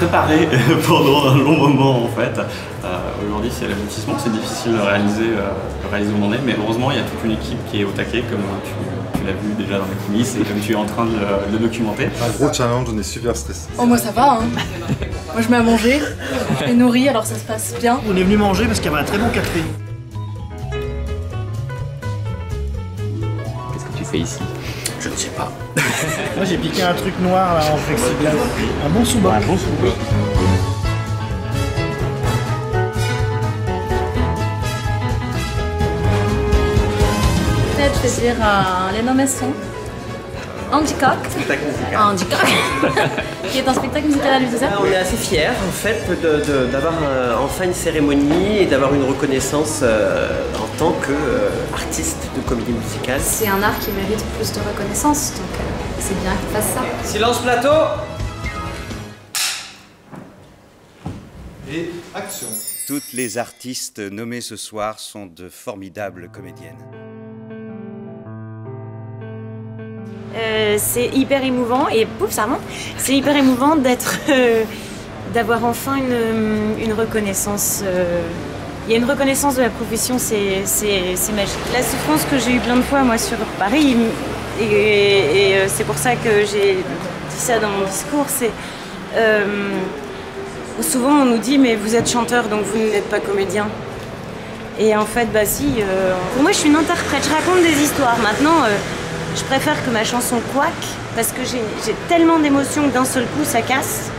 préparé pendant un long moment en fait. Aujourd'hui c'est l'aboutissement, c'est difficile de réaliser où on en est, mais heureusement il y a toute une équipe qui est au taquet comme tu l'as vu déjà dans les coulisses et comme tu es en train de le documenter. Un gros challenge, on est super stressé. Oh moi ça va hein. Moi je mets à manger, je les nourris alors ça se passe bien. On est venu manger parce qu'il y avait un très bon café. Qu'est-ce que tu fais ici? Je ne sais pas. Moi j'ai piqué un truc noir là en plexiglas. Un bon sous-boc. Un bon sous-boc. Peut-être je vais dire Léna Messon. Handicock. Spectacle musical. Handicock. Qui est un spectacle musical à lui, c'est ça? On est assez fiers en fait d'avoir enfin une cérémonie et d'avoir une reconnaissance en tant qu'artiste de comédie musicale. C'est un art qui mérite plus de reconnaissance, donc c'est bien qu'il fasse ça. Silence plateau! Et action. Toutes les artistes nommées ce soir sont de formidables comédiennes. C'est hyper émouvant et pouf, ça remonte. C'est hyper émouvant d'avoir enfin une reconnaissance. Il y a une reconnaissance de la profession, c'est magique. La souffrance que j'ai eue plein de fois moi sur Paris et c'est pour ça que j'ai dit ça dans mon discours. C'est souvent on nous dit mais vous êtes chanteur donc vous n'êtes pas comédien. Et en fait bah si. Pour moi je suis une interprète, je raconte des histoires. Maintenant. Je préfère que ma chanson couac parce que j'ai tellement d'émotions que d'un seul coup ça casse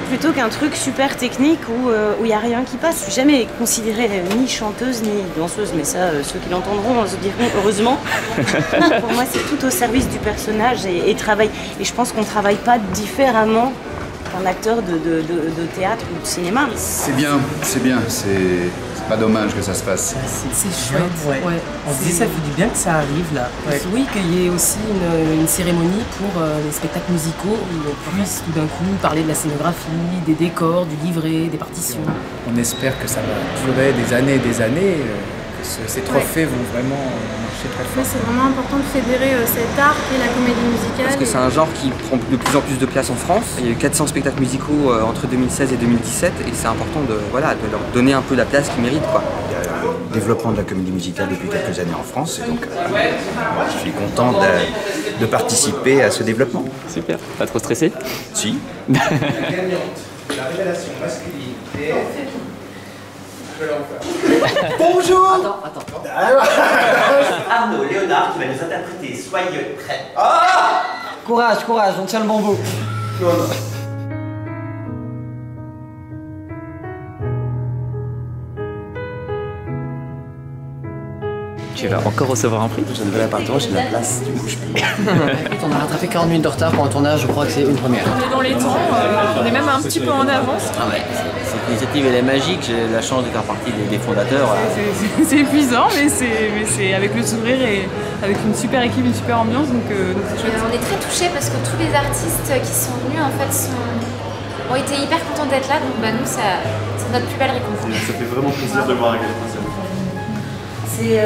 plutôt qu'un truc super technique où il n'y a rien qui passe. Je suis jamais considérée ni chanteuse ni danseuse, mais ça, ceux qui l'entendront se diront heureusement. Pour moi, c'est tout au service du personnage et travail. Et je pense qu'on ne travaille pas différemment qu'un acteur de théâtre ou de cinéma. C'est bien, c'est bien. C'est pas dommage que ça se passe. C'est chouette, ouais. On se dit ça fait du bien que ça arrive là. Ouais. Oui, qu'il y ait aussi une cérémonie pour les spectacles musicaux où on puisse tout d'un coup parler de la scénographie, des décors, du livret, des partitions. On espère que ça va durer des années et des années, que ces trophées vont vraiment marcher très fort. C'est vraiment important de fédérer cet art et la comédie musicale. Parce que c'est un genre qui prend de plus en plus de place en France. Il y a eu 400 spectacles musicaux entre 2016 et 2017 et c'est important de leur donner un peu la place qu'ils méritent, quoi. Il y a le développement de la comédie musicale depuis quelques années en France et donc je suis content de participer à ce développement. Super, pas trop stressé? Si. La révélation masculine est... Bonjour! Attends. Arnaud Léonard qui va nous interpréter Soyez prêts. Ah! Courage, on tient le bon bout. Tu vas encore recevoir un prix? J'ai un nouvel appartement, j'ai de la place, du coup je peux. Écoute, on a rattrapé 40 minutes de retard pour un tournage, je crois que c'est une première. On est dans les temps, on est même un petit peu en avance. Ah ouais, cette initiative elle est magique, j'ai la chance de faire partie des fondateurs. C'est épuisant, mais c'est avec le sourire et avec une super équipe, une super ambiance, donc c'est chouette. On est très touchés parce que tous les artistes qui sont venus en fait ont été hyper contents d'être là, donc bah, nous c'est notre plus belle récompense. Ça fait vraiment plaisir de voir à quel point ça. C'est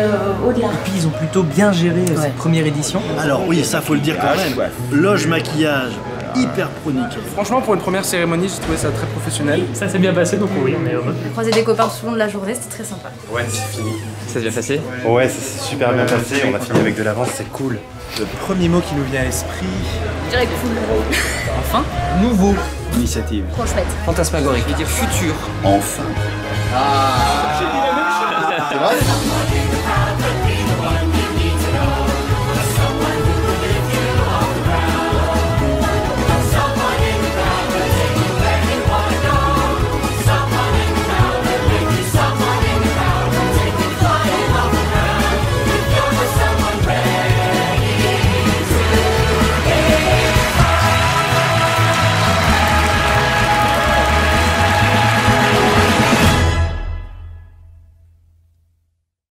au-delà. Et puis ils ont plutôt bien géré cette première édition. Alors oui, ça faut le dire quand même. Loge maquillage, hyper pro nickel. Franchement, pour une première cérémonie, j'ai trouvé ça très professionnel. Ça s'est bien passé, donc oui, on est heureux. On a croisé des copains tout le long de la journée, c'était très sympa. Ouais, c'est fini. Ça s'est bien passé? Ouais, ça s'est super bien passé. On a fini avec de l'avance, c'est cool. Le premier mot qui nous vient à l'esprit... Je dirais cool. Enfin, Nouveau. Initiative. Trop chouette. Fantasmagorique. Je veux dire futur. Enfin. C'est vrai?